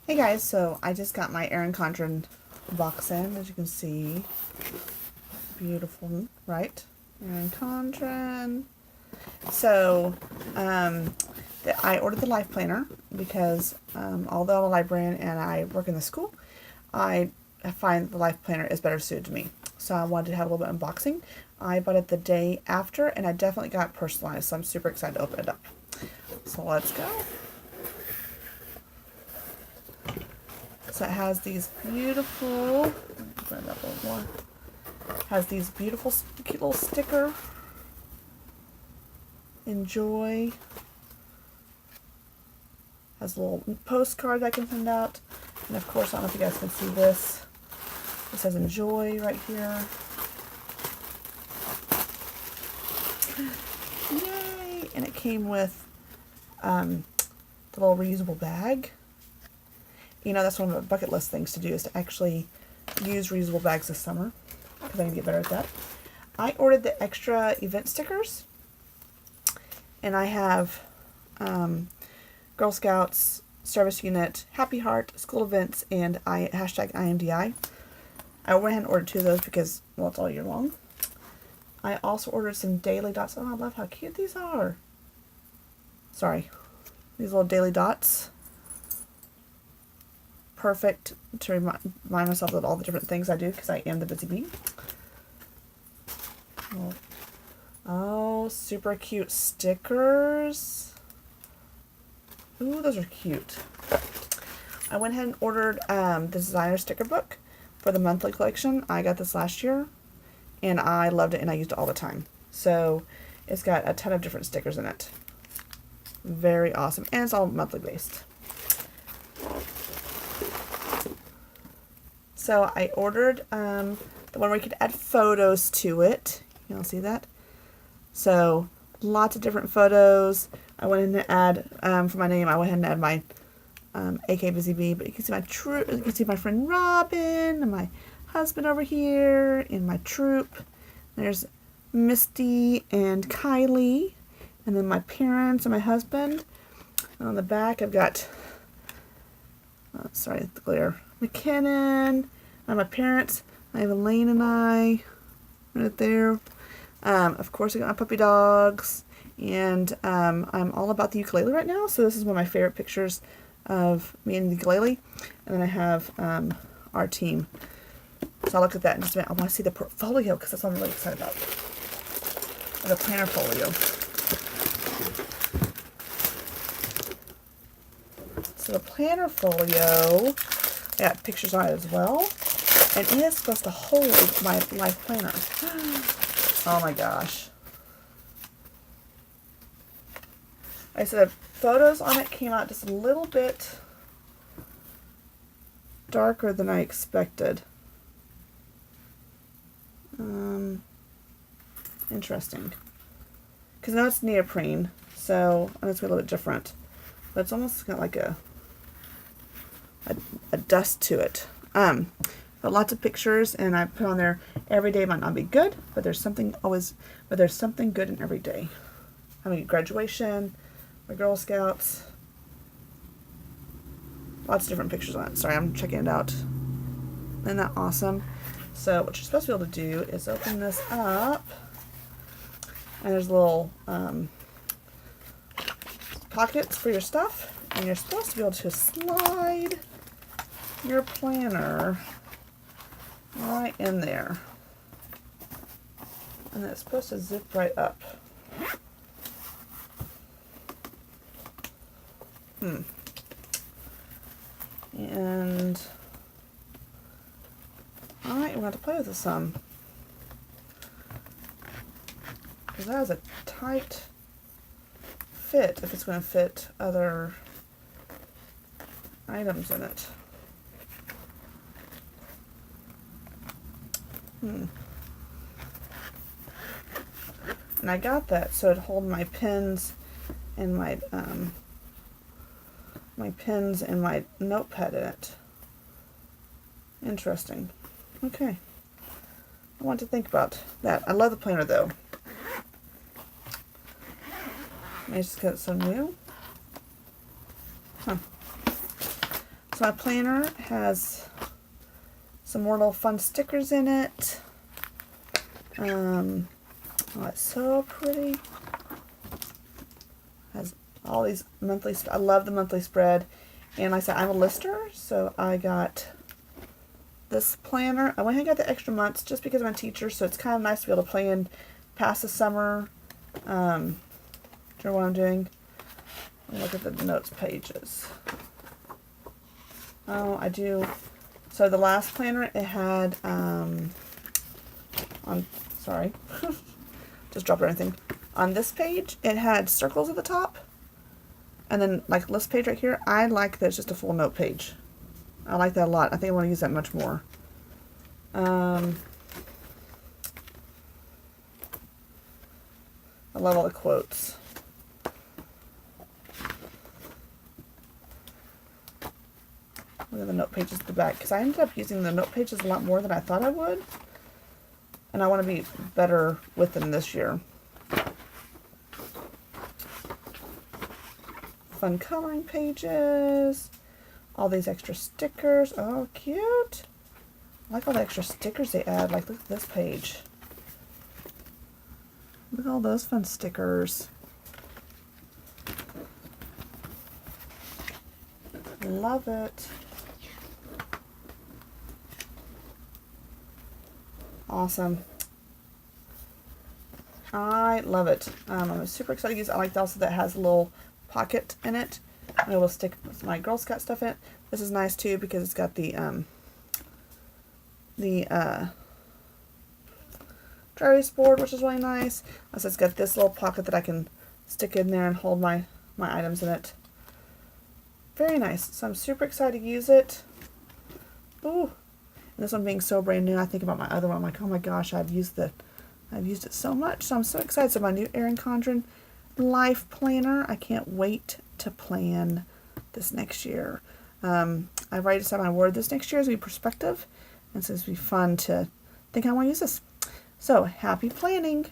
Hey guys, so I just got my Erin Condren box in, as you can see. Beautiful, right? Erin Condren. So, I ordered the Life Planner because although I'm a librarian and I work in the school, I find the Life Planner is better suited to me. So I wanted to have a little bit of unboxing. I bought it the day after and I definitely got it personalized, so I'm super excited to open it up. So let's go. So it has these beautiful, bring it up a little more, has these beautiful cute little sticker, enjoy, has a little postcard I can send out, and of course I don't know if you guys can see this, it says enjoy right here. Yay! And it came with the little reusable bag. You know, that's one of the bucket list things to do, is to actually use reusable bags this summer, because I can get better at that. I ordered the extra event stickers, and I have Girl Scouts, Service Unit, Happy Heart, School Events, and hashtag IMDI. I went ahead and ordered 2 of those because, well, it's all year long. I also ordered some daily dots. Oh, I love how cute these are. Sorry. These little daily dots. Perfect to remind myself of all the different things I do, because I am the busy bee. Oh, super cute stickers. Ooh, those are cute. I went ahead and ordered the designer sticker book for the monthly collection. I got this last year, and I loved it, and I used it all the time. So it's got a ton of different stickers in it. Very awesome, and it's all monthly based. So I ordered the one where you could add photos to it. You'll see that. So lots of different photos. I went in to add for my name. I went ahead and add my AK Busy Bee, but you can see you can see my friend Robin and my husband over here in my troop. There's Misty and Kylie, and then my parents and my husband. And on the back, I've got sorry, the glare. McKinnon, and my parents. I have Elaine and I right there. Of course, I got my puppy dogs, and I'm all about the ukulele right now. So this is one of my favorite pictures of me and the ukulele. And then I have our team. So I'll look at that in just a minute. I want to see the portfolio because that's what I'm really excited about. The planner folio. So the planner folio, I got pictures on it as well, and it is supposed to hold my life planner. Oh my gosh. I said the photos on it came out just a little bit darker than I expected. Interesting. Because now it's neoprene, so I know it's a little bit different. But it's almost got like a dust to it. But lots of pictures, and I put on there every day might not be good, but there's something good in every day. Having a graduation, my Girl Scouts, lots of different pictures on it. Sorry, I'm checking it out. Isn't that awesome? So what you're supposed to be able to do is open this up, and there's little pockets for your stuff, and you're supposed to be able to slide your planner right in there, and it's supposed to zip right up. And I want to play with this some, because that has a tight fit if it's going to fit other items in it. And I got that so it'd hold my pens and my notepad in it. Interesting. Okay. I want to think about that. I love the planner though. I just got some new. So my planner has some more little fun stickers in it. Oh, it's so pretty. Has all these monthly, I love the monthly spread. And like I said, I'm a lister, so I got this planner. I went ahead and got the extra months just because I'm a teacher, so it's kind of nice to be able to plan past the summer. Do you know what I'm doing? Look at the notes pages. Oh, I do. So the last planner, it had, sorry, just dropped everything. On this page, it had circles at the top. And then, like this page right here, I like that it's just a full note page. I like that a lot. I think I want to use that much more. I love all the quotes. Look at the note pages at the back, because I ended up using the note pages a lot more than I thought I would. And I want to be better with them this year. Fun coloring pages. All these extra stickers. Oh, cute. I like all the extra stickers they add. Like, look at this page. Look at all those fun stickers. Love it. Awesome. I love it. I'm super excited to use it. I like also that it has a little pocket in it. I'm able to stick my Girl Scout stuff in it. This is nice too because it's got the dry erase board, which is really nice. Also, it's got this little pocket that I can stick in there and hold my items in it. Very nice. So I'm super excited to use it. Ooh. And this one being so brand new, I think about my other one. I'm like, oh my gosh, I've used it so much. So I'm so excited. So my new Erin Condren Life Planner. I can't wait to plan this next year. I've already decided my word this next year is to be perspective. And so it's going to be fun to think I want to use this. So happy planning.